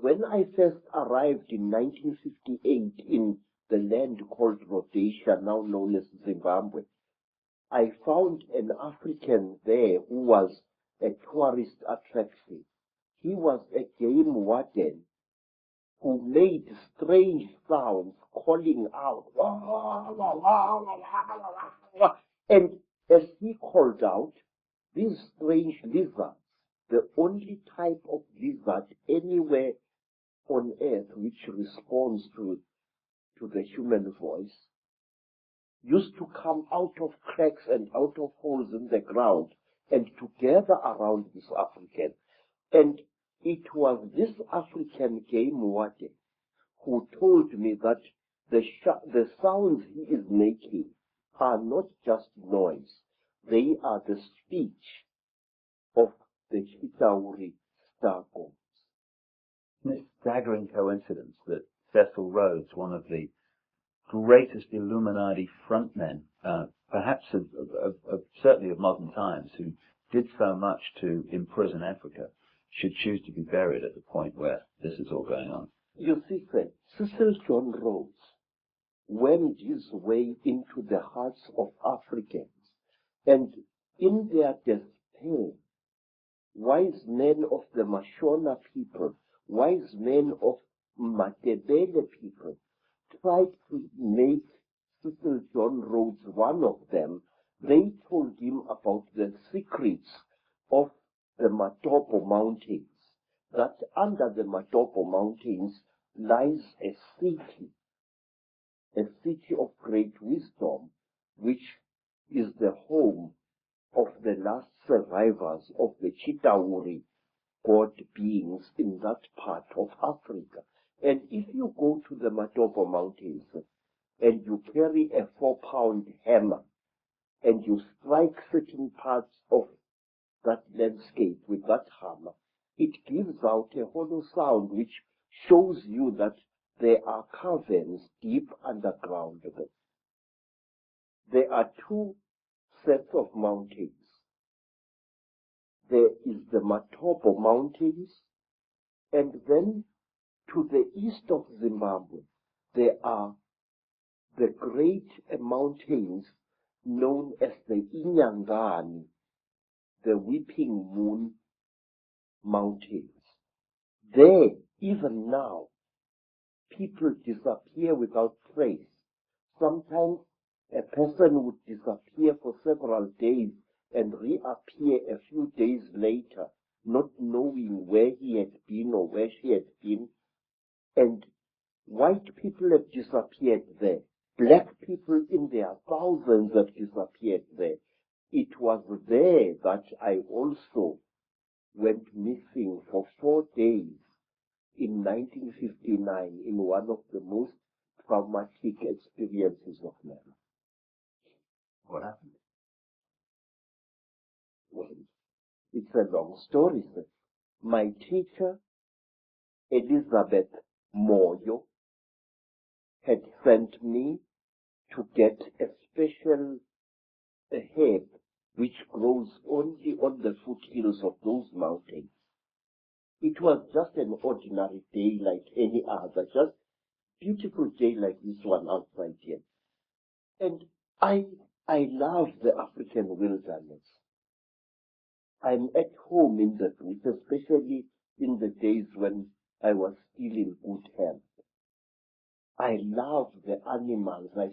When I first arrived in 1958 in the land called Rhodesia, now known as Zimbabwe, I found an African there who was a tourist attraction. He was a game warden who made strange sounds, calling out, and as he called out, these strange lizards, the only type of lizard anywhere on earth which responds to the human voice, used to come out of cracks and out of holes in the ground and to gather around this African. And it was this African game warden who told me that the sounds he is making are not just noise. They are the speech of the Chitauri star gods. This staggering coincidence that Cecil Rhodes, one of the greatest Illuminati frontmen, perhaps certainly of modern times, who did so much to imprison Africa, should choose to be buried at the point where this is all going on. You see, Cecil John Rhodes went his way into the hearts of Africans, and in their despair, wise men of the Mashona people, wise men of Matebele people, tried to make Cecil John Rhodes one of them. They told him about the secrets of the Matopo Mountains, that under the Matopo Mountains lies a city of great wisdom, which is the home of the last survivors of the Chitauri god beings in that part of Africa. And if you go to the Matopo Mountains and you carry a 4-pound hammer and you strike certain parts of that landscape with that hammer, it gives out a hollow sound which shows you that there are caverns deep underground. There are two sets of mountains. There is the Matopo Mountains, and then to the east of Zimbabwe, there are the great mountains known as the Inyangani, the Weeping Moon Mountains. There, even now, people disappear without trace. Sometimes a person would disappear for several days and reappear a few days later, not knowing where he had been or where she had been. And white people have disappeared there. Black people in their thousands have disappeared there. It was there that I also went missing for 4 days in 1959 in one of the most traumatic experiences of my life. What happened? Well, it's a long story, sir. My teacher, Elizabeth Moyo, had sent me to get a special herb which grows only on the foothills of those mountains. It was just an ordinary day like any other, just beautiful day like this one outside here. And I love the African wilderness. I'm at home in the bush, especially in the days when I was still in good health. I love the animals. I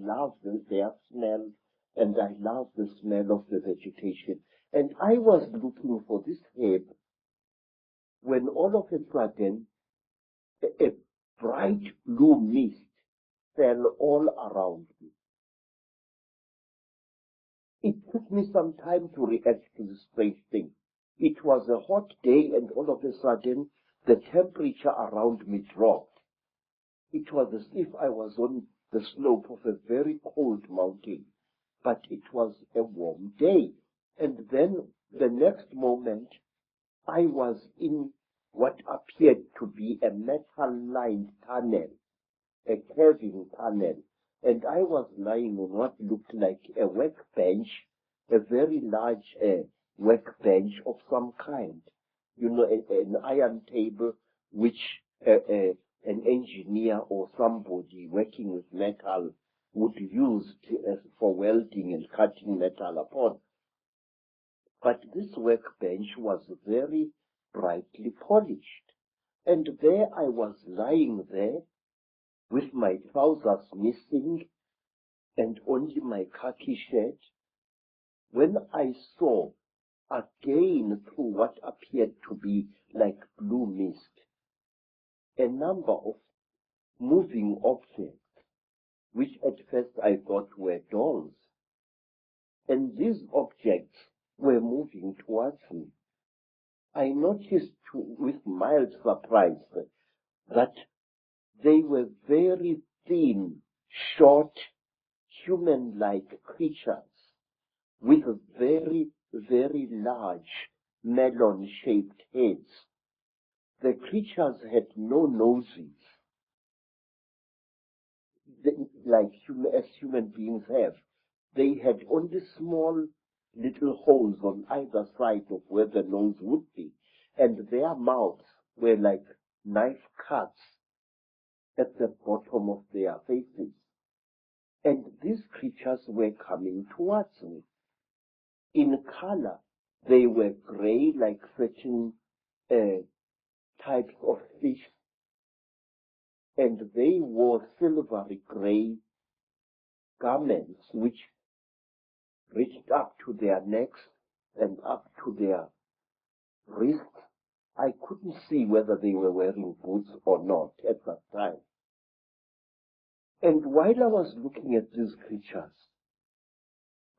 love their smell, and I love the smell of the vegetation. And I was looking for this herb when all of a sudden a bright blue mist fell all around me. It took me some time to react to this strange thing. It was a hot day, and all of a sudden the temperature around me dropped. It was as if I was on the slope of a very cold mountain, but it was a warm day. And then the next moment, I was in what appeared to be a metal-lined tunnel, a caving tunnel, and I was lying on what looked like a workbench, a very large workbench of some kind, an iron table which an engineer or somebody working with metal would use for welding and cutting metal upon. But this workbench was very brightly polished. And there I was lying there with my trousers missing and only my khaki shirt, when I saw again through what appeared to be like blue mist a number of moving objects, which at first I thought were dolls. And these objects were moving towards me. I noticed with mild surprise that they were very thin, short, human-like creatures with very, very large melon-shaped heads. The creatures had no noses, as human beings have. They had only small little holes on either side of where the nose would be, and their mouths were like knife cuts at the bottom of their faces. And these creatures were coming towards me. In color, they were gray like certain types of fish, and they wore silvery gray garments which reached up to their necks and up to their wrists. I couldn't see whether they were wearing boots or not at that time. And while I was looking at these creatures,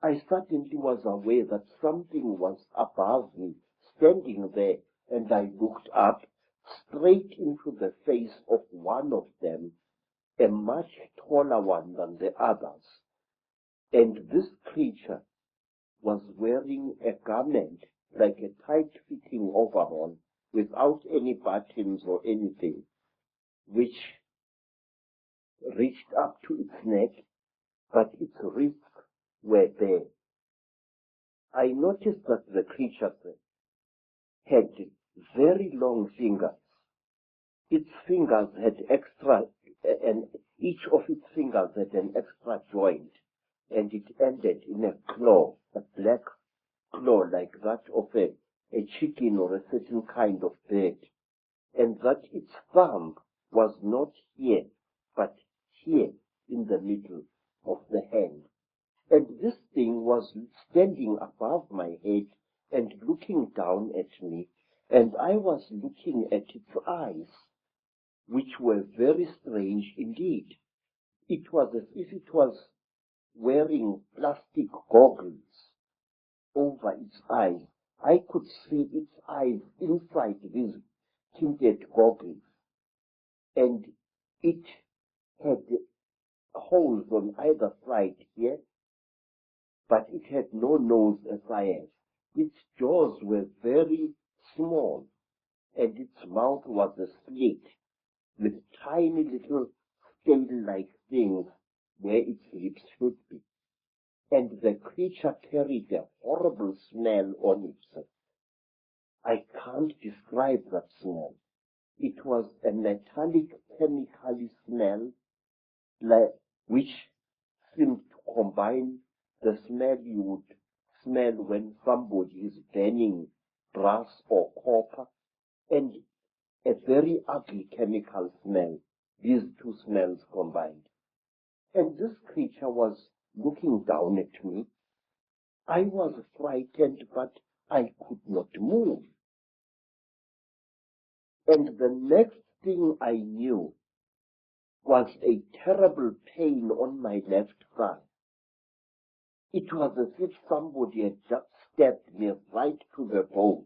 I suddenly was aware that something was above me, standing there, and I looked up straight into the face of one of them, a much taller one than the others. And this creature was wearing a garment like a tight-fitting overall without any buttons or anything, which reached up to its neck, but its wrists were bare. I noticed that the creature had very long fingers. Its fingers had and each of its fingers had an extra joint, and it ended in a claw, a black claw like that of a chicken or a certain kind of bird, and that its thumb was not here, but here in the middle of the hand. And this thing was standing above my head and looking down at me, and I was looking at its eyes, which were very strange indeed. It was as if it was wearing plastic goggles over its eyes. I could see its eyes inside these tinted goggles, and it had holes on either side here, but it had no nose as I have. Its jaws were very small, and its mouth was a slit with tiny little scale-like things where its lips should be. And the creature carried a horrible smell on it. I can't describe that smell. It was a metallic, chemical smell, which seemed to combine the smell you would smell when somebody is burning brass or copper, and a very ugly chemical smell, these two smells combined. And this creature was looking down at me. I was frightened, but I could not move. And the next thing I knew was a terrible pain on my left thigh. It was as if somebody had just stabbed me right to the bone.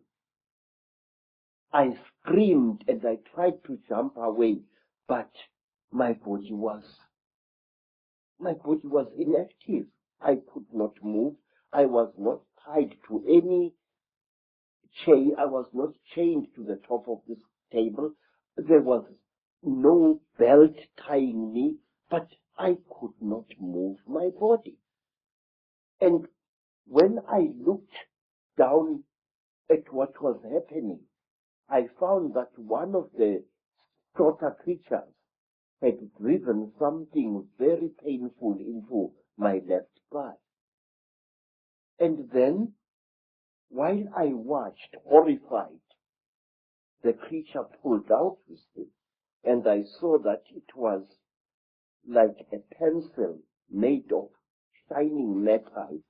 I screamed and I tried to jump away, but my body was inactive. I could not move. I was not tied to any chain. I was not chained to the top of this table. There was no belt tying me, but I could not move my body. And when I looked down at what was happening, I found that one of the shorter creatures had driven something very painful into my left thigh. And then, while I watched, horrified, the creature pulled out with it, and I saw that it was like a pencil made of shining metal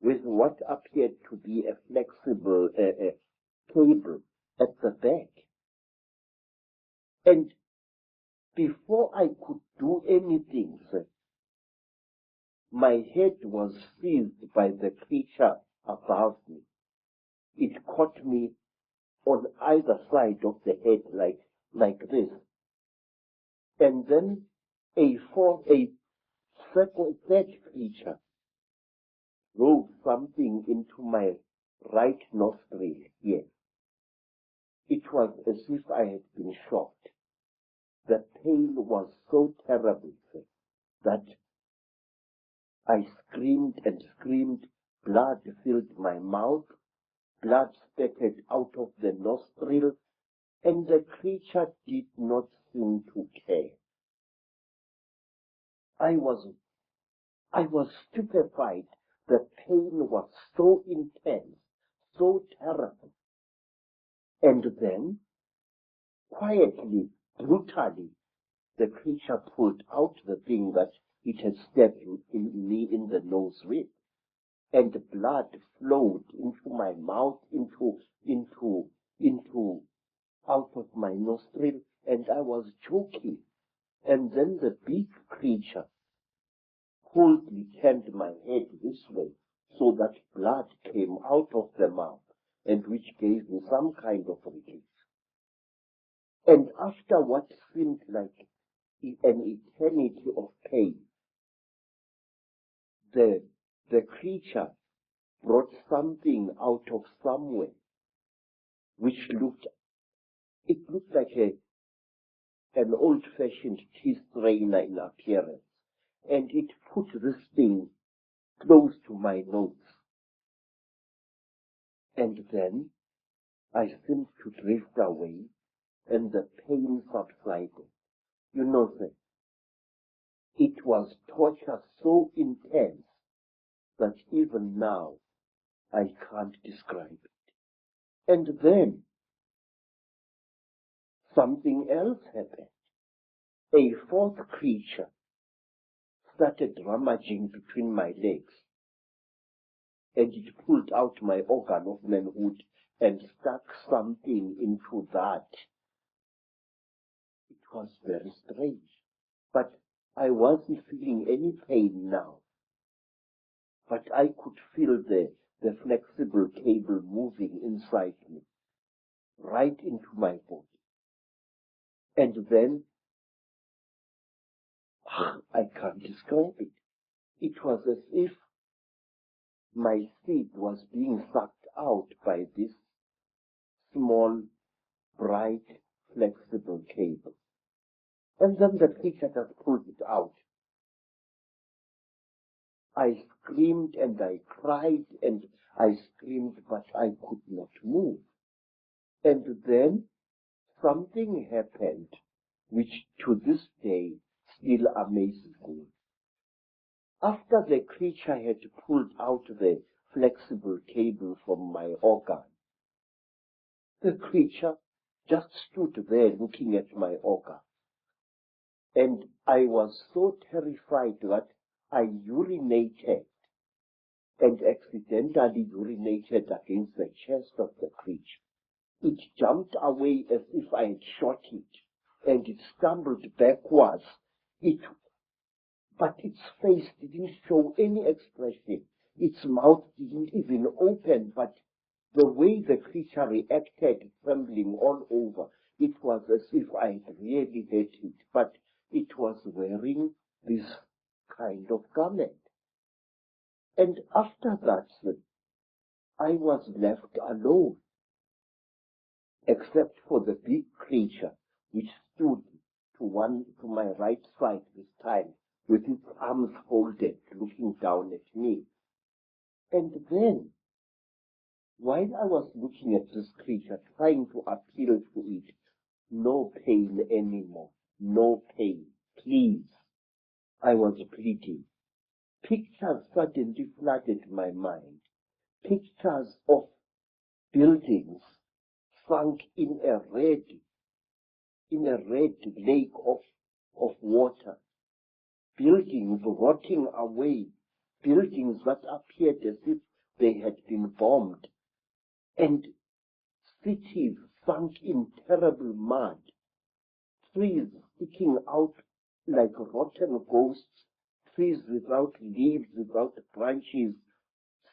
with what appeared to be a flexible cable at the back. And before I could do anything, my head was seized by the creature above me. It caught me on either side of the head like this. And then a third creature drove something into my right nostril here. It was as if I had been shot. The pain was so terrible that I screamed and screamed. Blood filled my mouth. Blood spurted out of the nostril, and the creature did not seem to care. I was stupefied. The pain was so intense, so terrible. And then, quietly, brutally, the creature pulled out the thing that it had stabbed me in the nose with, and blood flowed into my mouth, out of my nostril, and I was choking. And then the big creature coldly turned my head this way, so that blood came out of the mouth, and which gave me some kind of relief. And after what seemed like an eternity of pain, the creature brought something out of somewhere, which looked like an old-fashioned tea strainer in appearance, and it put this thing close to my nose. And then I seemed to drift away, and the pain subsided. You know, sir, it was torture so intense that even now I can't describe it. And then something else happened. A fourth creature started rummaging between my legs, and it pulled out my organ of manhood and stuck something into that. It was very strange, but I wasn't feeling any pain now. But I could feel the flexible cable moving inside me, right into my body. And then, I can't describe it. It was as if my seed was being sucked out by this small, bright, flexible cable. And then the creature just pulled it out. I screamed and I cried and I screamed, but I could not move. And then something happened which to this day still amazes me. After the creature had pulled out the flexible cable from my organ, the creature just stood there looking at my organ. And I was so terrified that I urinated and accidentally urinated against the chest of the creature. It jumped away as if I had shot it, and it stumbled backwards. But its face didn't show any expression. Its mouth didn't even open, but the way the creature reacted, trembling all over, it was as if I had really hurt it, but it was wearing this kind of garment. And after that, I was left alone, except for the big creature, which stood to my right side this time, with its arms folded, looking down at me. And then, while I was looking at this creature, trying to appeal to it, no pain anymore. No pain. Please. I was pleading. Pictures suddenly flooded my mind. Pictures of buildings sunk in a red lake of water. Buildings rotting away. Buildings that appeared as if they had been bombed. And cities sunk in terrible mud. Trees sticking out like rotten ghosts. Trees without leaves, without branches,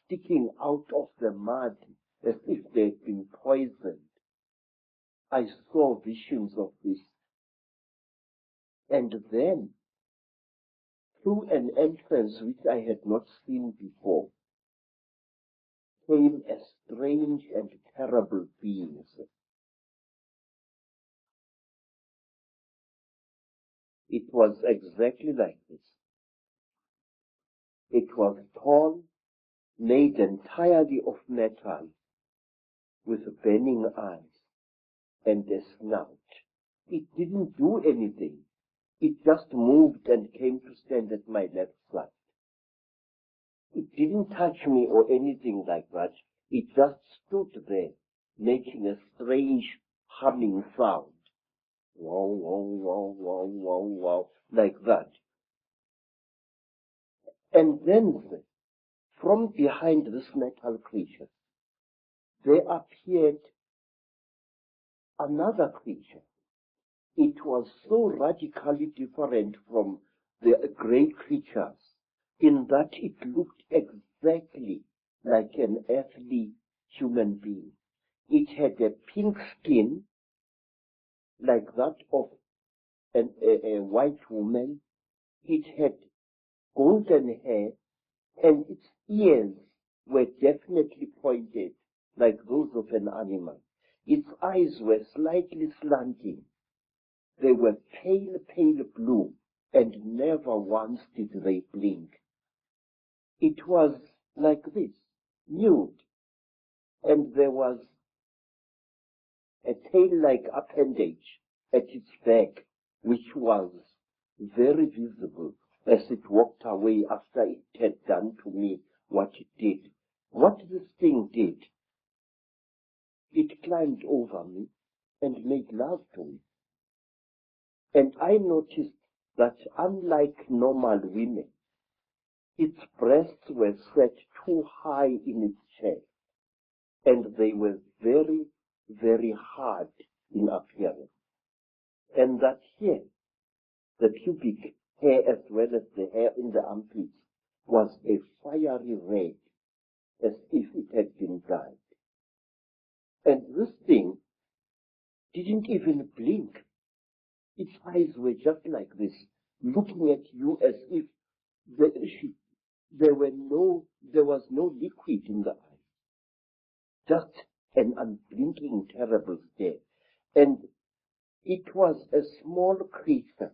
sticking out of the mud as if they'd been poisoned. I saw visions of this. And then, through an entrance which I had not seen before, came a strange and terrible being. It was exactly like this. It was tall, made entirely of metal, with burning eyes and a snout. It didn't do anything. It just moved and came to stand at my left side. It didn't touch me or anything like that. It just stood there, making a strange humming sound. Wow, wow, wow, wow, wow, wow, like that. And then, from behind this metal creature, there appeared another creature. It was so radically different from the great creatures in that it looked exactly like an earthly human being. It had a pink skin like that of a white woman. It had golden hair, and its ears were definitely pointed like those of an animal. Its eyes were slightly slanting. They were pale blue, and never once did they blink. It was like this, nude, and there was a tail-like appendage at its back, which was very visible as it walked away after it had done to me what it did. What this thing did, it climbed over me and made love to me. And I noticed that unlike normal women, its breasts were set too high in its chest, and they were very hard in appearance. And that here, the pubic hair as well as the hair in the armpits, was a fiery red, as if it had been dyed. And this thing didn't even blink. Its eyes were just like this, looking at you as if there was no liquid in the eye. Just an unblinking, terrible stare. And it was a small creature,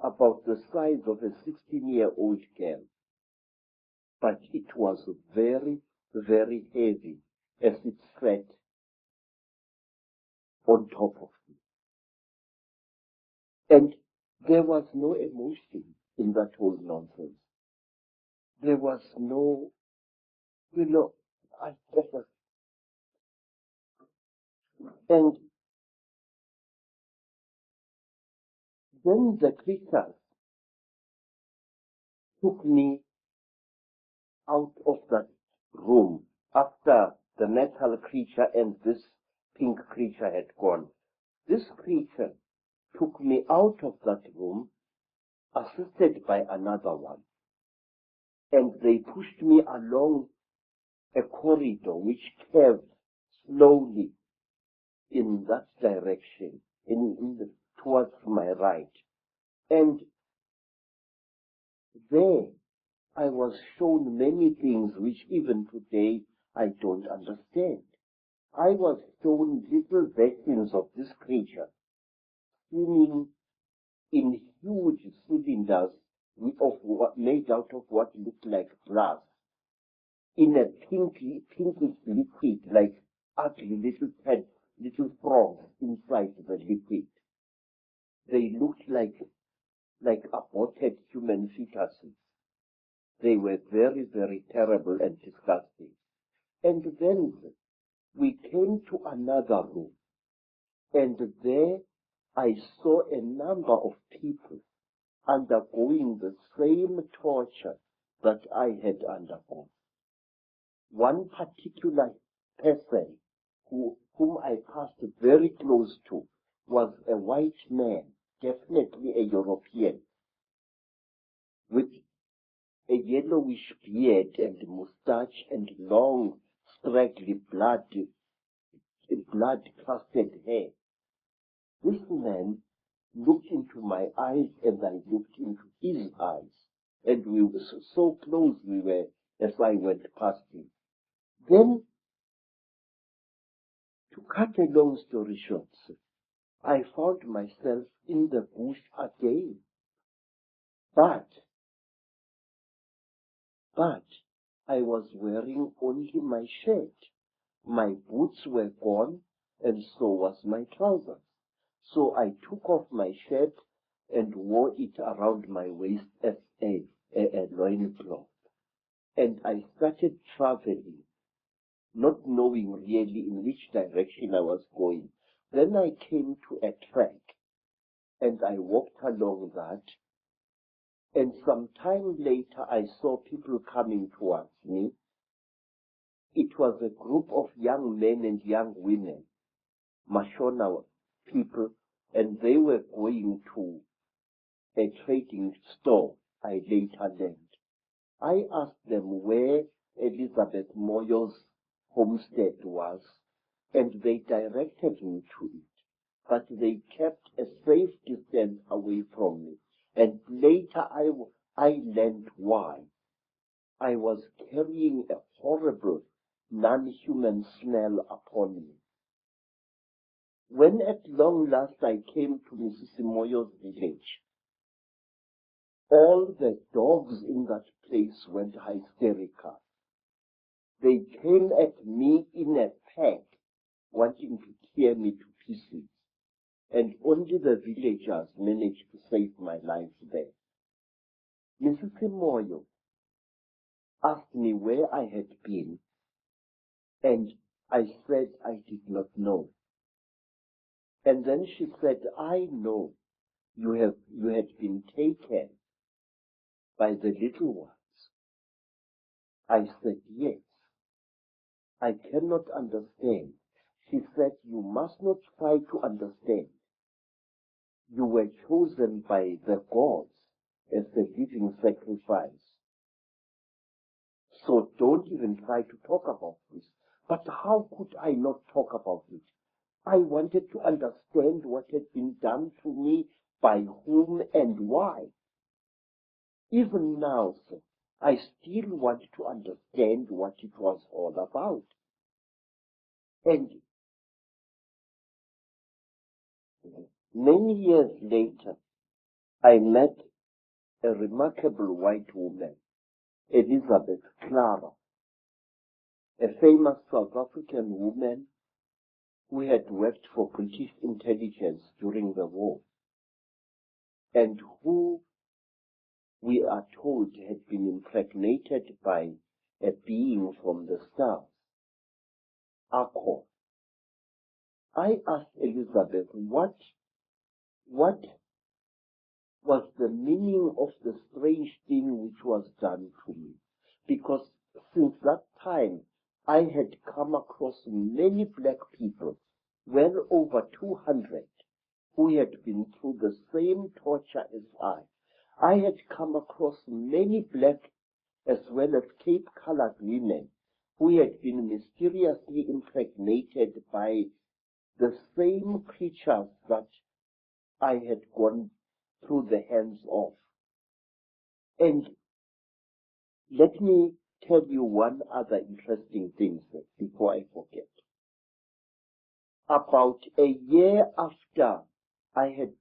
about the size of a 16-year-old girl. But it was very heavy as it sat on top of me. And there was no emotion in that whole nonsense. There was no, and then the creatures took me out of that room after the metal creature and this pink creature had gone. This creature took me out of that room, assisted by another one, and they pushed me along a corridor which curved slowly in that direction, towards my right. And there I was shown many things which even today I don't understand. I was shown little versions of this creature swimming in huge cylinders made out of what looked like brass, in a pinkish liquid, like ugly little little frogs inside the liquid. They looked like aborted human fetuses. They were very, very terrible and disgusting. And then we came to another room, and there I saw a number of people undergoing the same torture that I had undergone. One particular person whom I passed very close to was a white man, definitely a European, with a yellowish beard and moustache and long, straggly blood-crusted hair. This man looked into my eyes and I looked into his eyes, and we were so close we were as I went past him. Then, to cut a long story short, I found myself in the bush again. But I was wearing only my shirt. My boots were gone, and so was my trousers. So I took off my shirt and wore it around my waist as a loincloth. And I started traveling, not knowing really in which direction I was going. Then I came to a track, and I walked along that. And some time later, I saw people coming towards me. It was a group of young men and young women, Mashona people, and they were going to a trading store, I later learned. I asked them where Elizabeth Moyo's homestead was, and they directed me to it. But they kept a safe distance away from me. And later I learned why. I was carrying a horrible, non-human smell upon me. When at long last I came to Mrs. Moyo's village, all the dogs in that place went hysterical. They came at me in a pack, wanting to tear me to pieces, and only the villagers managed to save my life there. Mrs. Moyo asked me where I had been, and I said I did not know. And then she said, I know you had been taken by the little ones. I said, yes. I cannot understand. She said, you must not try to understand. You were chosen by the gods as a living sacrifice. So don't even try to talk about this. But how could I not talk about it? I wanted to understand what had been done to me, by whom and why. Even now, sir, I still want to understand what it was all about. And many years later, I met a remarkable white woman, Elizabeth Clara, a famous South African woman who had worked for British intelligence during the war, and who, we are told, had been impregnated by a being from the stars, Akko. I asked Elizabeth what was the meaning of the strange thing which was done to me, because since that time I had come across many black people, well over 200, who had been through the same torture as I. I had come across many black as well as Cape-colored women who had been mysteriously impregnated by the same creatures that I had gone through the hands of. And let me tell you one other interesting thing before I forget. About a year after I had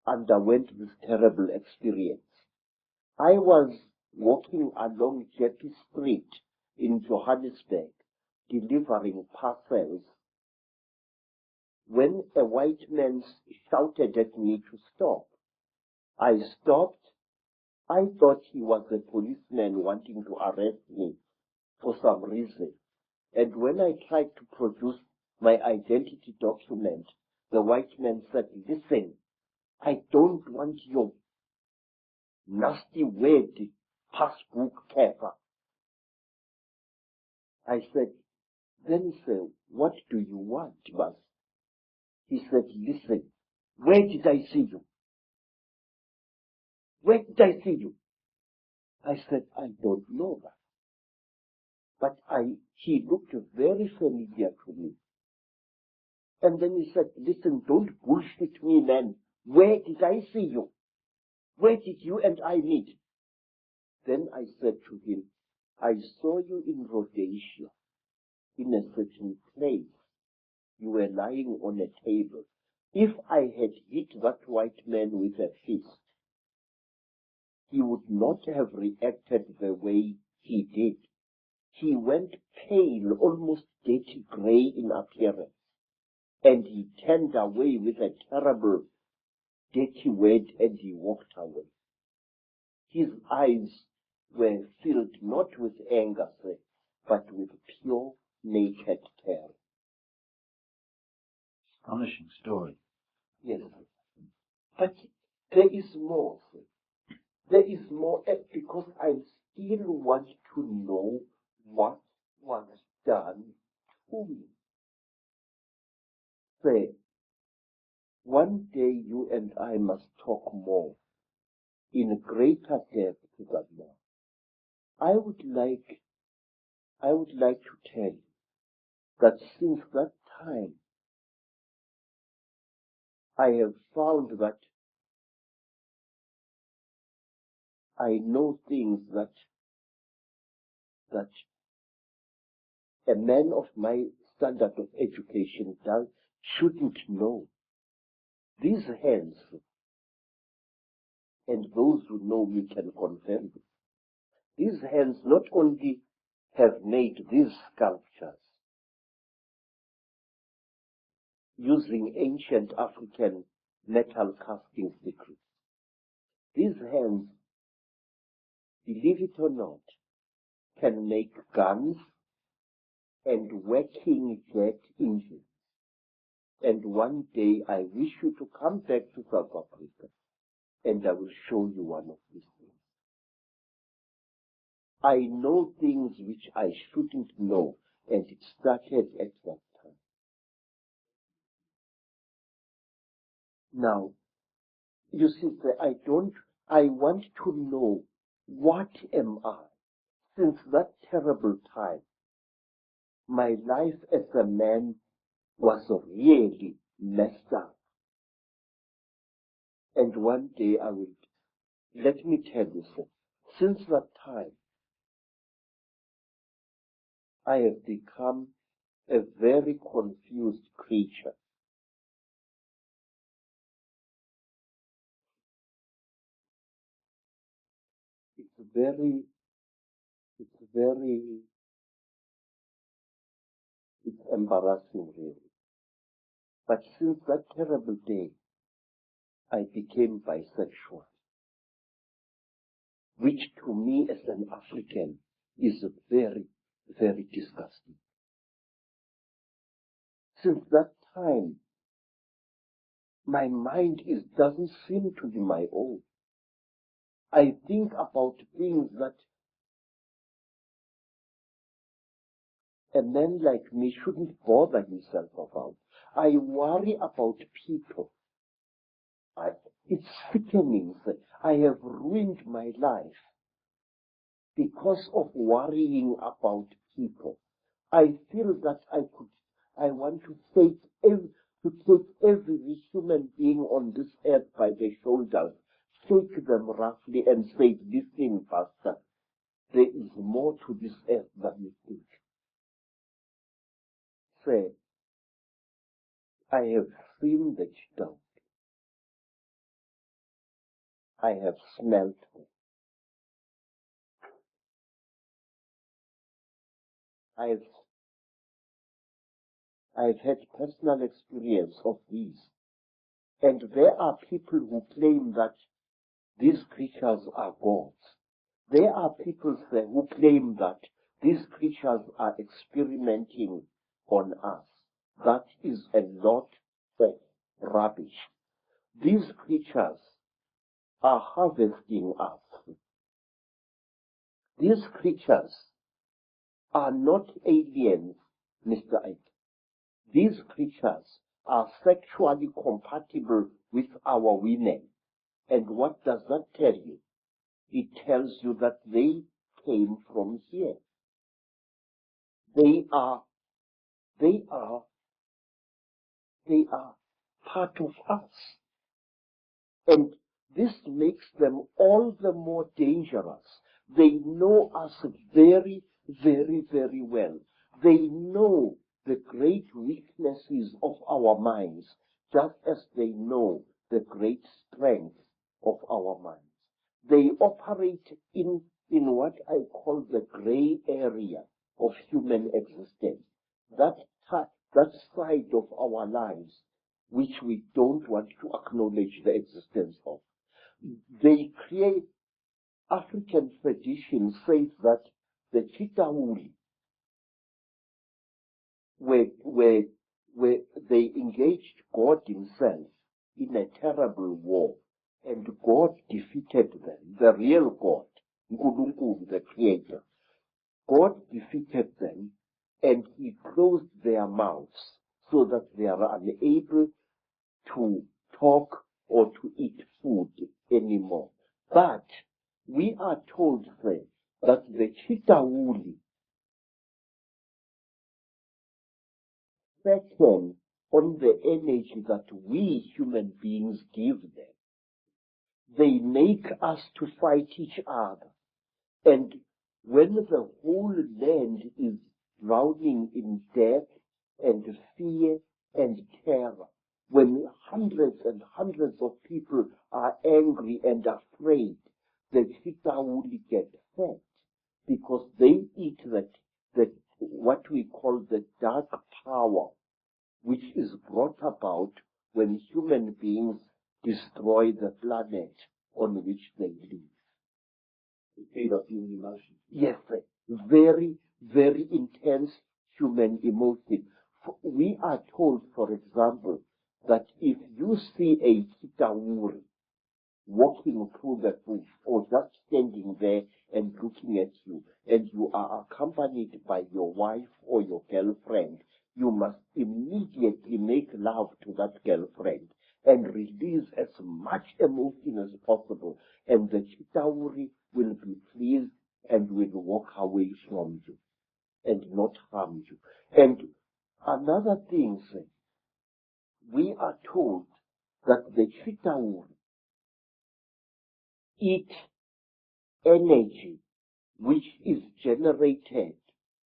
underwent this terrible experience, I was walking along Jeppe Street in Johannesburg, delivering parcels when a white man shouted at me to stop. I stopped. I thought he was a policeman wanting to arrest me for some reason. And when I tried to produce my identity document, the white man said, listen, I don't want your nasty word passbook paper. I said, then sir, what do you want, boss? He said, listen, where did I see you? Where did I see you? I said, I don't know that. But he looked very familiar to me. And then he said, listen, don't bullshit me, man. Where did I see you? Where did you and I meet? Then I said to him, I saw you in Rhodesia, in a certain place. You were lying on a table. If I had hit that white man with a fist, he would not have reacted the way he did. He went pale, almost dirty grey in appearance, and he turned away with a terrible, dirty word, and he walked away. His eyes were filled not with anger, sir, but with pure, naked terror. Astonishing story. Yes, but there is more, sir. There is more, because I still want to know what was done to me. Sir, one day you and I must talk more, in greater depth than now. I would like to tell you that since that time, I have found that I know things that a man of my standard of education shouldn't know. These hands, and those who know me can confirm this, these hands not only have made these sculptures using ancient African metal casting secrets. These hands, believe it or not, can make guns and working jet engines. And one day I wish you to come back to South Africa, and I will show you one of these things. I know things which I shouldn't know, and it started at that time. Now, you see, I want to know, what am I? Since that terrible time, my life as a man was really messed up. And one day let me tell you, sir, since that time, I have become a very confused creature. It's embarrassing, really. But since that terrible day, I became bisexual, which to me as an African is very, very disgusting. Since that time, my mind doesn't seem to be my own. I think about things that a man like me shouldn't bother himself about. I worry about people. It's sickening that I have ruined my life because of worrying about people. I feel that I want to take every human being on this earth by the shoulders, shake them roughly and say, listen, Pastor, there is more to this earth than you think. Say, I have seen the child. I have smelt her. I I've had personal experience of these. And there are people who claim that these creatures are gods. There are people who claim that these creatures are experimenting on us. That is a lot of rubbish. These creatures are harvesting us. These creatures are not aliens, Mr. Ike. These creatures are sexually compatible with our women. And what does that tell you? It tells you that they came from here. They are part of us. And this makes them all the more dangerous. They know us very, very, very well. They know the great weaknesses of our minds, just as they know the great strength of our minds. They operate in what I call the gray area of human existence. That side of our lives which we don't want to acknowledge the existence of. They create, African tradition says that the Chitauri, where they engaged God himself in a terrible war, and God defeated them, the real God, Nkulunkulu, the creator. God defeated them, and he closed their mouths so that they are unable to talk or to eat food anymore. But we are told that the Chitauri fatten on the energy that we human beings give them. They make us to fight each other. And when the whole land is drowning in death and fear and terror, when hundreds and hundreds of people are angry and afraid, the Chitauri get fed because they eat that what we call the dark power, which is brought about when human beings destroy the planet on which they live. Feed off human emotion. Yes, very, very intense human emotion. We are told, for example, that if you see a Chitauri walking through the bush or just standing there and looking at you, and you are accompanied by your wife or your girlfriend, you must immediately make love to that girlfriend and release as much emotion as possible, and the Chitauri will be pleased and will walk away from you and not harm you. And another thing, we are told that the Chitauri eat energy which is generated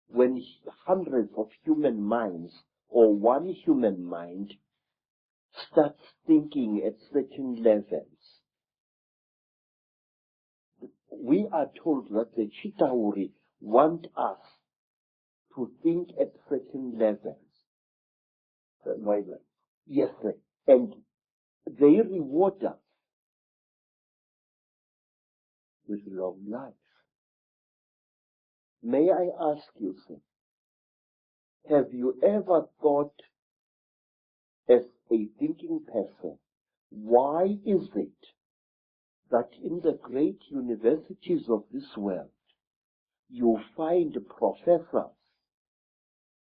when hundreds of human minds or one human mind starts thinking at certain levels. We are told that the Chitauri want us to think at certain levels. Yes, sir. And they reward us with long life. May I ask you, sir, have you ever thought, as a thinking person, why is it that in the great universities of this world you find professors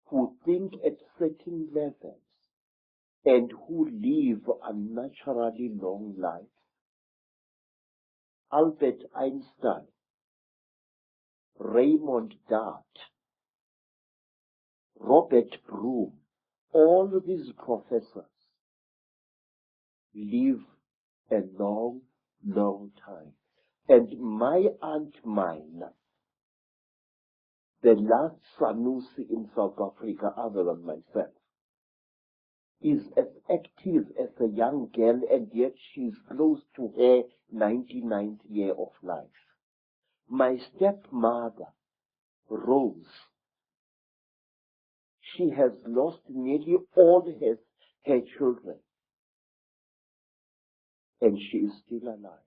who think at certain levels and who live unnaturally long lives? Albert Einstein, Raymond Dart, Robert Broom, all these professors live a long, long time. And my Aunt Mina, the last Sanusi in South Africa other than myself, is as active as a young girl, and yet she's close to her 99th year of life. My stepmother, Rose, She has lost nearly all her children, and she is still alive.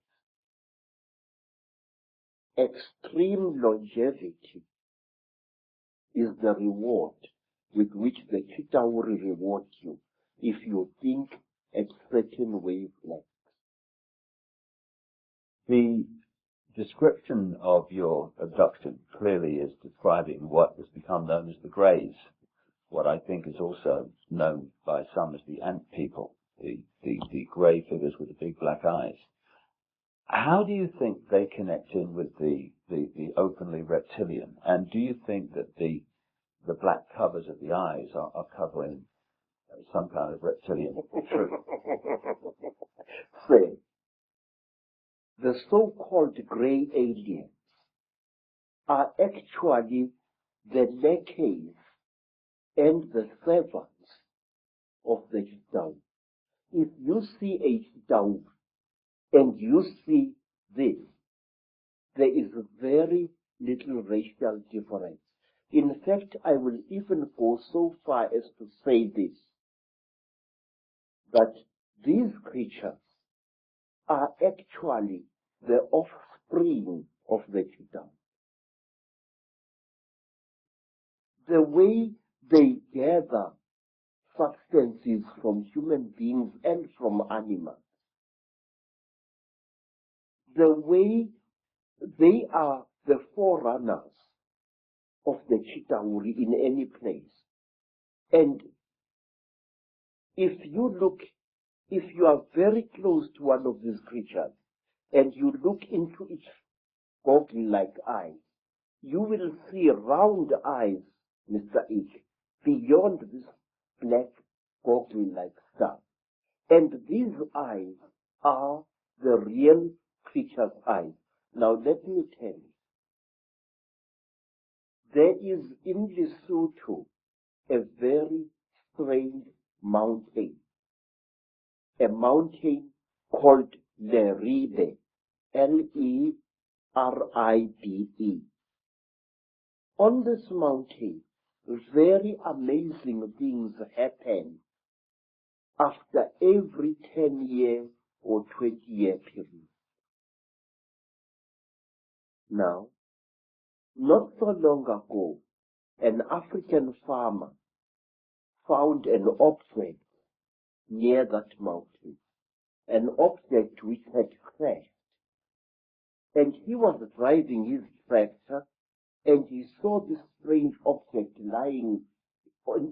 Extreme longevity is the reward with which the Chitauri reward you if you think at certain wavelengths. The description of your abduction clearly is describing what has become known as the Greys, what I think is also known by some as the Ant People, the grey figures with the big black eyes. How do you think they connect in with the openly reptilian? And do you think that the black covers of the eyes are covering some kind of reptilian truth? Say, the so-called grey aliens are actually the lackeys and the servants of the Chitau. If you see a Chitau and you see this, there is very little racial difference. In fact, I will even go so far as to say this, that these creatures are actually the offspring of the Chitau. The way they gather substances from human beings and from animals, the way they are the forerunners of the Chitauri in any place. And if you are very close to one of these creatures and you look into its goggle-like eyes, you will see round eyes, Mr. H, beyond this black goggle-like stuff. And these eyes are the real creature's eyes. Now let me tell you, there is in Lesotho a very strange mountain, a mountain called Leribe, Leribe. On this mountain, very amazing things happen after every 10-year or 20-year period. Now, not so long ago, an African farmer found an object near that mountain, an object which had crashed. And he was driving his tractor, and he saw this strange object lying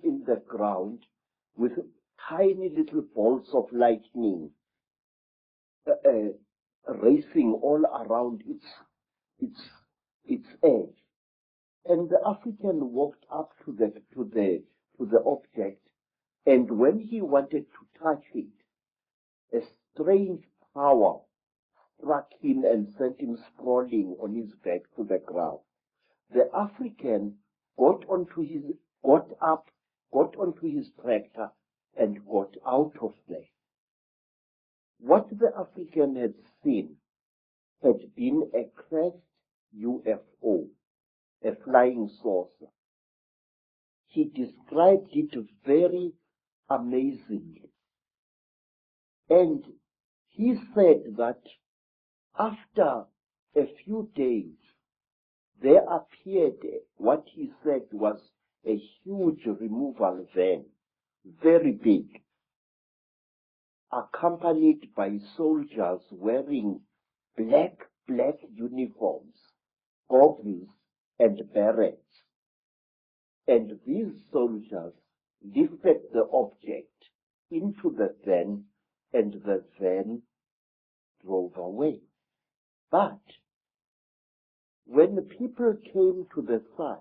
in the ground with tiny little bolts of lightning racing all around its edge. And the African walked up to the object, and when he wanted to touch it, a strange power struck him and sent him sprawling on his back to the ground. The African got onto his tractor and got out of there. What the African had seen had been a crashed UFO, a flying saucer. He described it very amazingly. And he said that after a few days, there appeared what he said was a huge removal van, very big, accompanied by soldiers wearing black uniforms, goggles, and berets. And these soldiers lifted the object into the van, and the van drove away. But when people came to the site,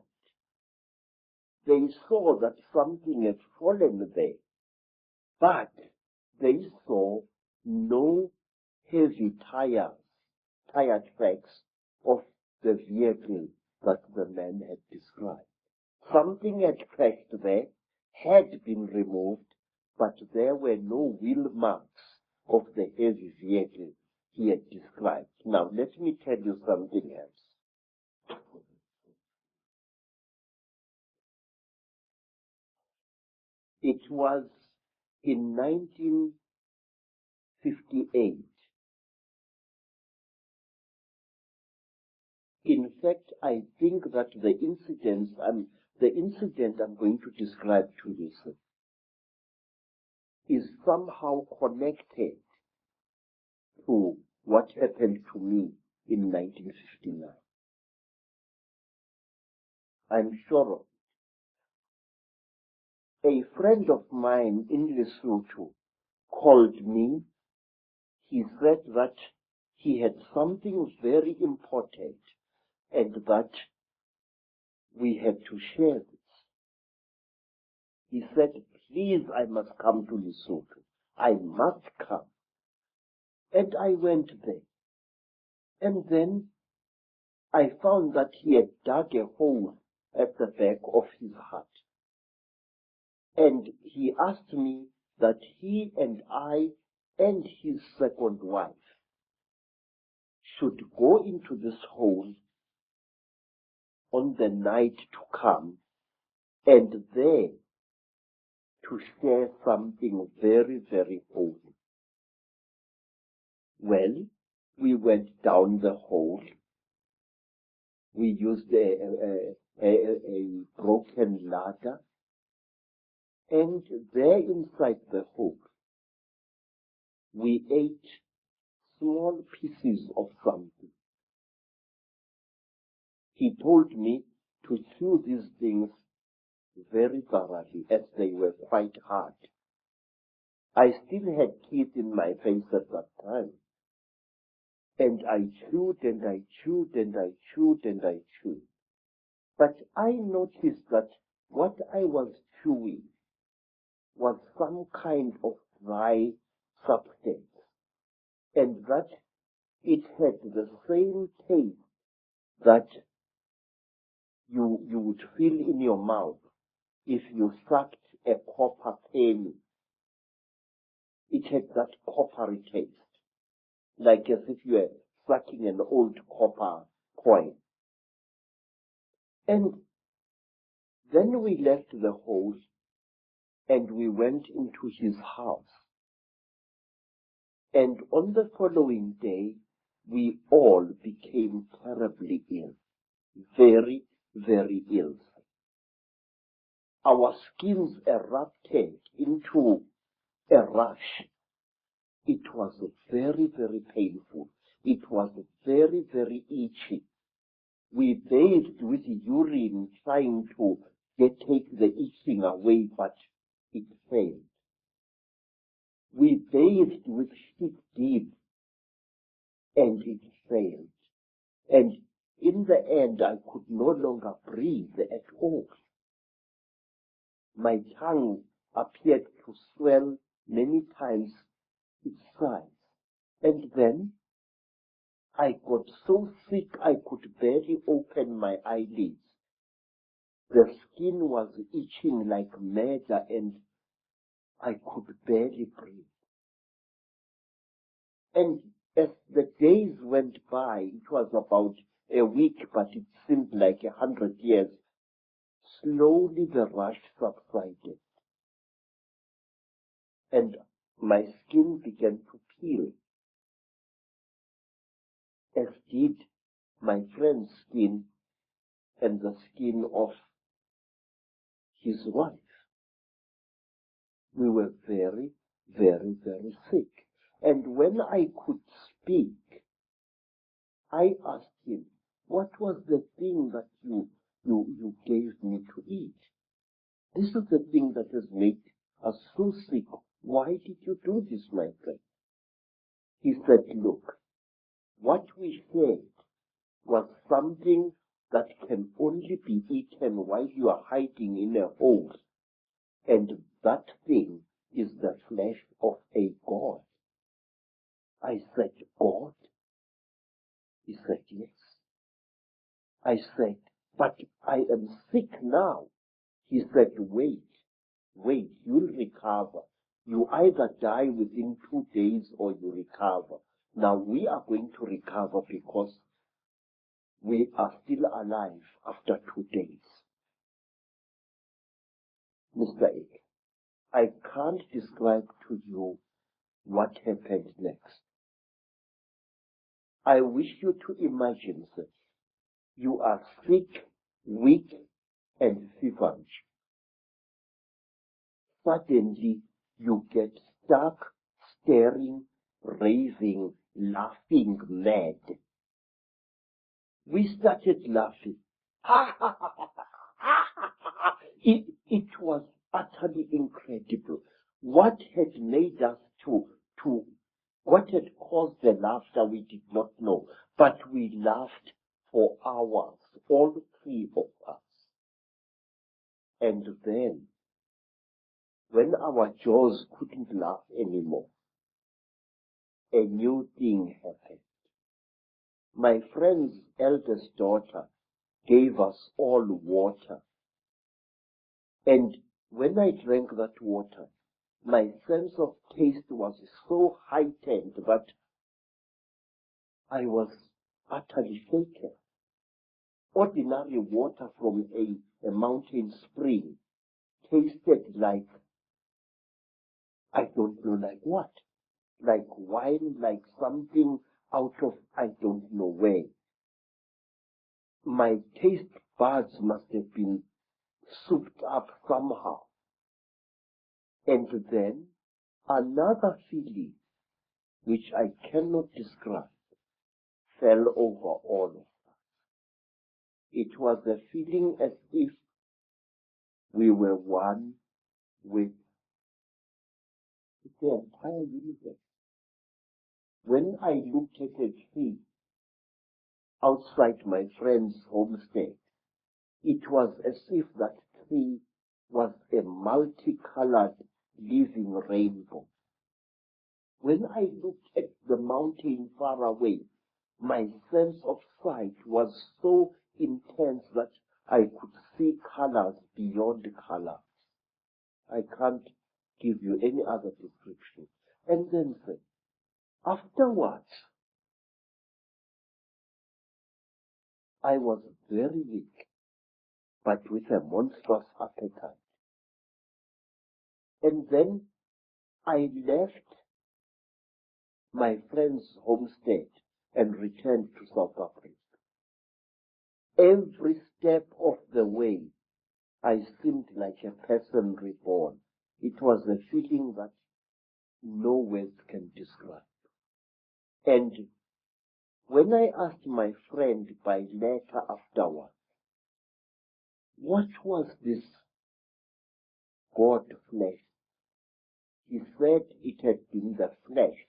they saw that something had fallen there, but they saw no heavy tire tracks of the vehicle that the man had described. Something had crashed there, had been removed, but there were no wheel marks of the heavy vehicle he had described. Now, let me tell you something else. It was in 1958. In fact, I think that the incident I'm going to describe to you, sir, is somehow connected to what happened to me in 1959. I'm sure of it. A friend of mine in Lesotho called me. He said that he had something very important and that we had to share this. He said, please, I must come to Lesotho. I must come. And I went there. And then I found that he had dug a hole at the back of his hut. And he asked me that he and I and his second wife should go into this hole on the night to come and there to share something very, very holy. Well, we went down the hole. We used a broken ladder, and there inside the hole, we ate small pieces of something. He told me to chew these things very thoroughly, as they were quite hard. I still had teeth in my face at that time. And I chewed and I chewed and I chewed and I chewed. But I noticed that what I was chewing was some kind of dry substance, and that it had the same taste that you would feel in your mouth if you sucked a copper penny. It had that coppery taste, like as if you were sucking an old copper coin. And then we left the hole and we went into his house. And on the following day, we all became terribly ill, very, very ill. Our skins erupted into a rash. It was very, very painful. It was very, very itchy. We bathed with urine trying to take the itching away, but it failed. We bathed with sheep dip, and it failed. And in the end, I could no longer breathe at all. My tongue appeared to swell many times its size. And then I got so sick I could barely open my eyelids. The skin was itching like mad, and I could barely breathe. And as the days went by, it was about a week, but it seemed like 100 years, slowly the rash subsided. And my skin began to peel, as did my friend's skin and the skin of his wife. We were very, very, very sick. And when I could speak, I asked him, what was the thing that you gave me to eat? This is the thing that has made us so sick. Why did you do this, my friend? He said, look, what we shared was something that can only be eaten while you are hiding in a hole. And that thing is the flesh of a god. I said, God? He said, yes. I said, but I am sick now. He said, wait, you'll recover. You either die within 2 days or you recover. Now we are going to recover because we are still alive after 2 days. Mr. A. I can't describe to you what happened next. I wish you to imagine that you are sick, weak, and feverish. Suddenly, you get stuck, staring, raving, laughing mad. We started laughing. It was utterly incredible. What had made us what had caused the laughter we did not know, but we laughed for hours, all three of us. And then, when our jaws couldn't laugh anymore, a new thing happened. My friend's eldest daughter gave us all water. And when I drank that water, my sense of taste was so heightened that I was utterly shaken. Ordinary water from a mountain spring tasted like, I don't know like what, like wine, like something out of I don't know where. My taste buds must have been souped up somehow. And then another feeling, which I cannot describe, fell over all of us. It was a feeling as if we were one with the entire universe. When I looked at a tree outside my friend's homestead, it was as if that tree was a multicolored living rainbow. When I looked at the mountain far away, my sense of sight was so intense that I could see colors beyond colors. I can't give you any other description. And then say, afterwards, I was very weak, but with a monstrous appetite. And then I left my friend's homestead and returned to South Africa. Every step of the way, I seemed like a person reborn. It was a feeling that no words can describe. And when I asked my friend by letter afterwards, what was this God flesh? He said it had been the flesh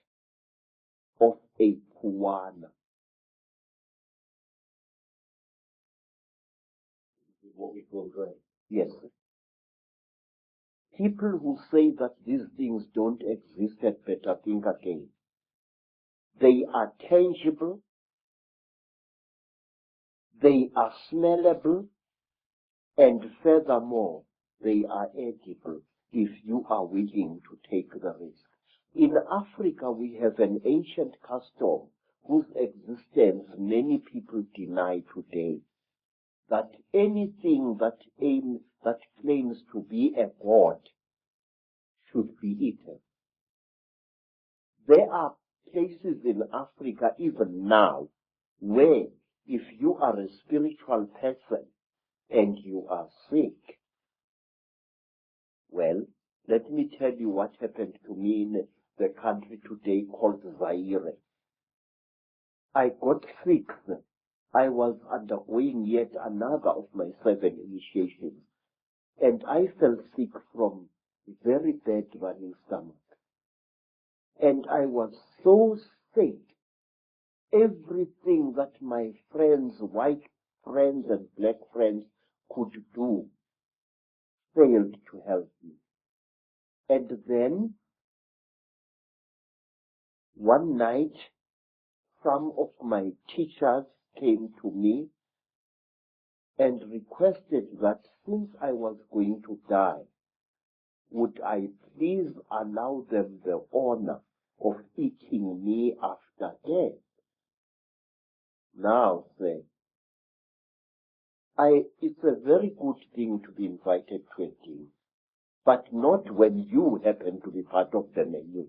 of a puana. What we call right? Yes. People who say that these things don't exist had better think again. They are tangible, they are smellable, and furthermore, they are edible if you are willing to take the risk. In Africa, we have an ancient custom whose existence many people deny today, that anything that claims to be a god should be eaten. There are places in Africa even now where if you are a spiritual person and you are sick, well, let me tell you what happened to me in the country today called Zaire. I got sick. I was undergoing yet another of my 7 initiations, and I fell sick from very bad running stomach. And I was so sick. Everything that my friends, white friends and black friends, could do failed to help me. And then, one night, some of my teachers came to me and requested that since I was going to die, would I please allow them the honor of eating me after death? Now, say, it's a very good thing to be invited to a dinner. but not when you happen to be part of the menu.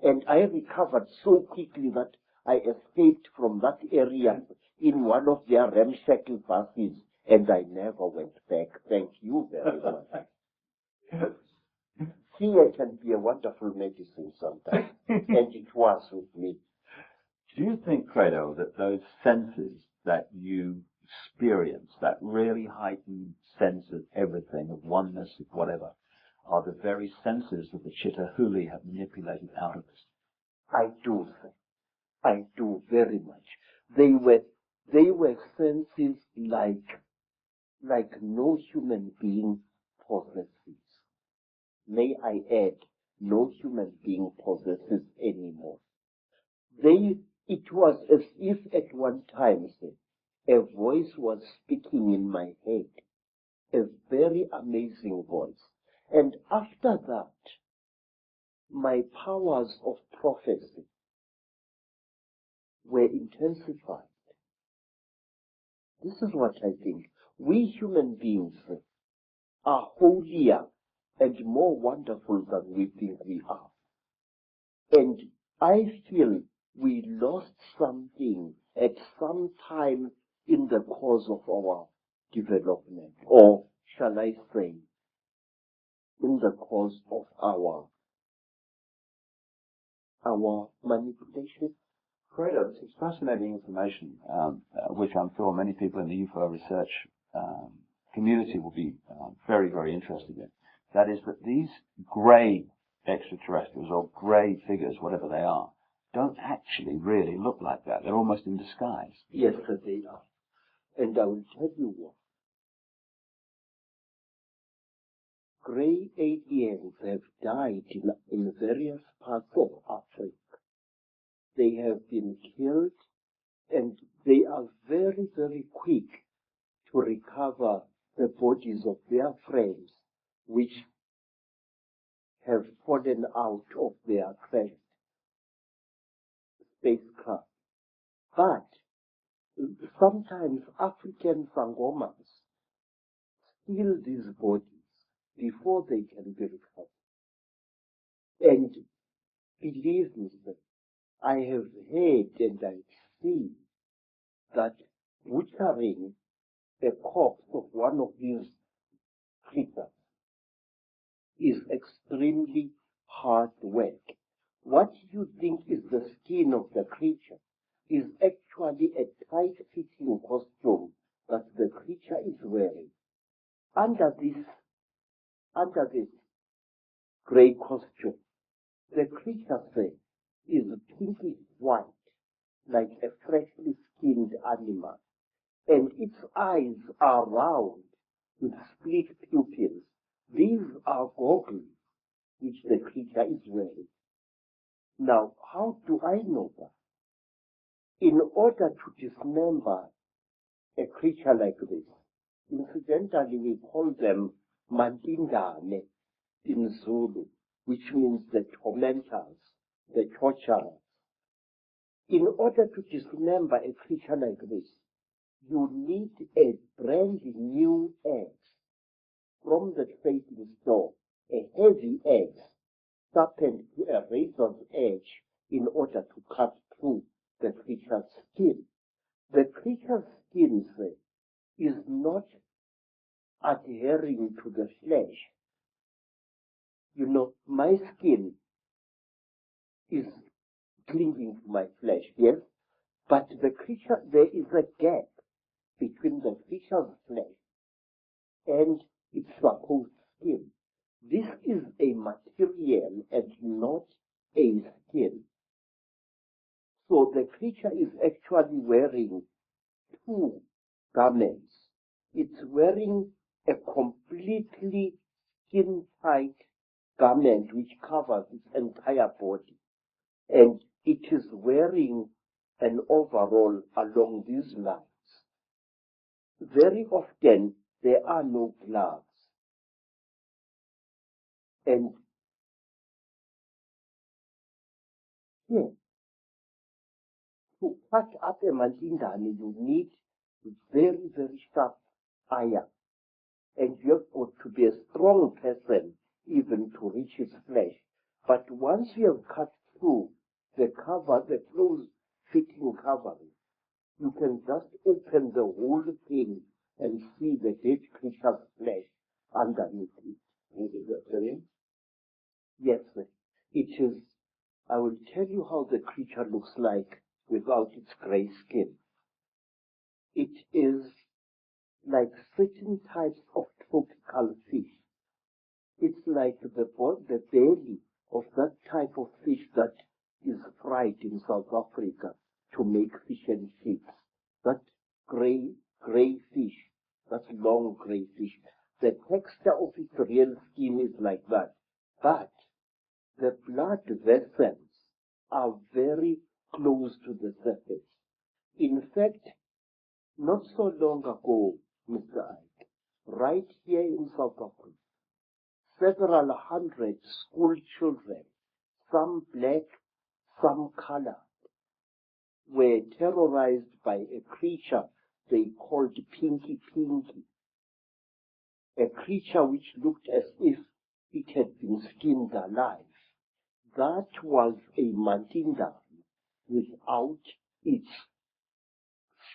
And I recovered so quickly that I escaped from that area in one of their ramshackle buses, and I never went back. Thank you very much. Fear can be a wonderful medicine sometimes, and it was with me. Do you think, Credo, that those senses that you experience, that really heightened sense of everything, of oneness, of whatever, are the very senses that the Chittahuli have manipulated out of us? I do, sir. I do very much. They were senses like no human being possesses. May I add, no human being possesses anymore. It was as if at one time, sir, a voice was speaking in my head, a very amazing voice. And after that, my powers of prophecy were intensified. This is what I think. We human beings are holier and more wonderful than we think we are. And I feel we lost something at some time in the course of our development, or shall I say, in the course of our manipulation. Credo, it's fascinating information, which I'm sure many people in the UFO research community will be very, very interested in. That is that these grey extraterrestrials, or grey figures, whatever they are, don't actually really look like that. They're almost in disguise. Yes, they are. And I will tell you what. Grey aliens have died in various parts of Africa. They have been killed, and they are very, very quick to recover the bodies of their friends, which have fallen out of their crashed spacecraft. But sometimes African sangomas steal these bodies before they can be recovered. And believe me, sir, I have heard and I see that butchering a corpse of one of these creatures is extremely hard work. What you think is the skin of the creature is actually a tight-fitting costume that the creature is wearing. Under this grey costume, the creature, say, is pinkish white, like a freshly skinned animal, and its eyes are round with split pupils. These are goggles which the creature is wearing. Now, how do I know that? In order to dismember a creature like this, incidentally we call them mandingane in Zulu, which means the tormentors, the torturers. In order to dismember a creature like this, you need a brand new axe from the trading store, a heavy axe sharpened to a razor's edge in order to cut through the creature's skin. The creature's skin, say, is not adhering to the flesh. You know, my skin is clinging to my flesh, yes? But the creature, there is a gap between the creature's flesh and its supposed skin. This is a material and not a skin. So the creature is actually wearing two garments. It's wearing a completely skin-tight garment which covers its entire body. And it is wearing an overall along these lines. Very often there are no gloves. And here, to cut up a mandingane, you need very, very sharp iron. And you have got to be a strong person even to reach its flesh. But once you have cut through the cover, the close-fitting covering, you can just open the whole thing and see the dead creature's flesh underneath it. Yes, sir. It is. I will tell you how the creature looks like without its grey skin. It is like certain types of tropical fish. It's like the belly of that type of fish that is fried in South Africa to make fish and chips. That grey fish, that long grey fish. The texture of its real skin is like that. But the blood vessels are very close to the surface. In fact, not so long ago, Mr. Ike, right here in South Africa, several hundred school children, some black, some colored, were terrorized by a creature they called Pinky Pinky, a creature which looked as if it had been skinned alive. That was a Mandinga without its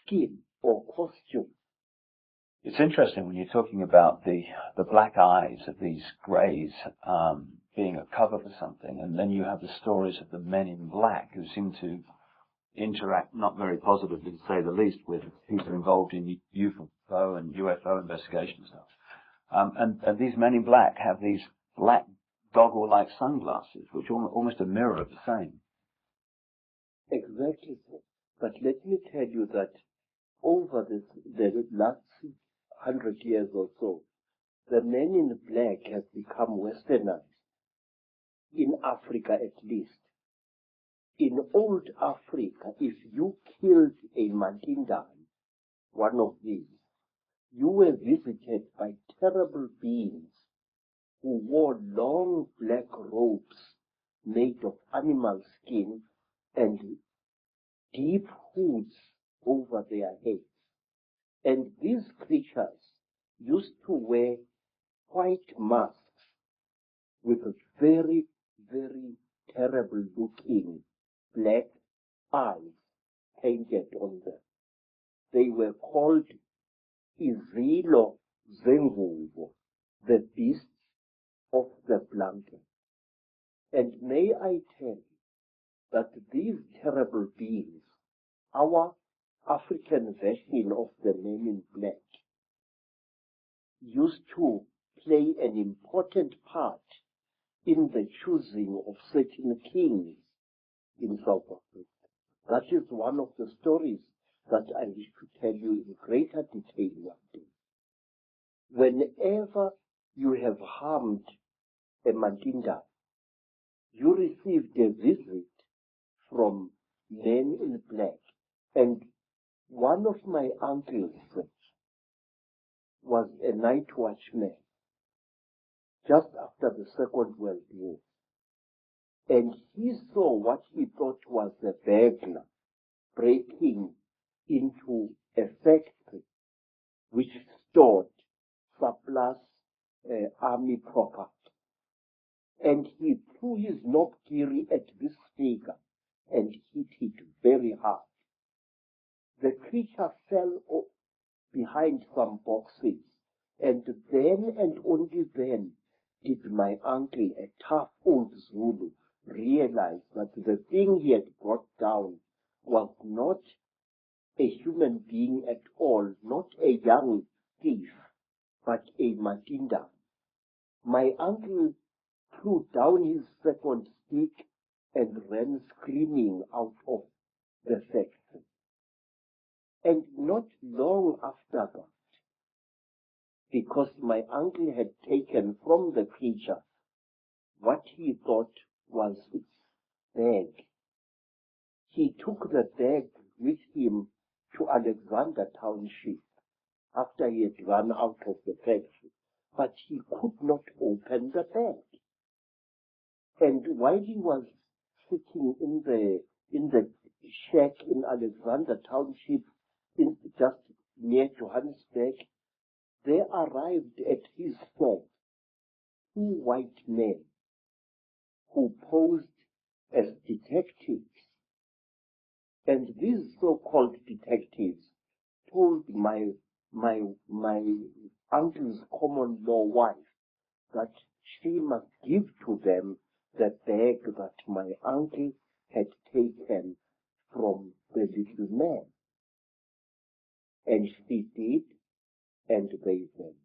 skin or costume. It's interesting when you're talking about the black eyes of these greys being a cover for something, and then you have the stories of the men in black who seem to interact not very positively, to say the least, with people involved in UFO and UFO investigation stuff. And these men in black have these black goggle-like sunglasses, which are almost a mirror of the same. Exactly. But let me tell you that over the last 100 years or so, the men in black have become westernized, in Africa at least. In old Africa, if you killed a Mandinga, one of these, you were visited by terrible beings who wore long black robes made of animal skin and deep hoods over their heads. And these creatures used to wear white masks with very, very terrible looking black eyes painted on them. They were called Izilo Zengubo, the beasts of the blanket. And may I tell you that these terrible beings, our African version of the men in black, used to play an important part in the choosing of certain kings in South Africa. That is one of the stories that I wish to tell you in greater detail one day. Whenever you have harmed a Mandinga, you received a visit from men in black. And one of my uncles was a night watchman just after the Second World War. And he saw what he thought was a burglar breaking into a factory which stored surplus army property. And he threw his knobkiri at this figure and hit it very hard. The creature fell behind some boxes, and then and only then did my uncle, a tough old Zulu, realize that the thing he had brought down was not a human being at all, not a young thief, but a Mandinga. My uncle threw down his second stick and ran screaming out of the factory. And not long after that, because my uncle had taken from the creature what he thought was its bag, he took the bag with him to Alexander Township after he had run out of the factory, but he could not open the bag. And while he was sitting in the shack in Alexander Township, just near Johannesburg, there arrived at his flat two white men who posed as detectives. And these so-called detectives told my uncle's common law wife that she must give to them the bag that my uncle had taken from the little man. And she did, and they went.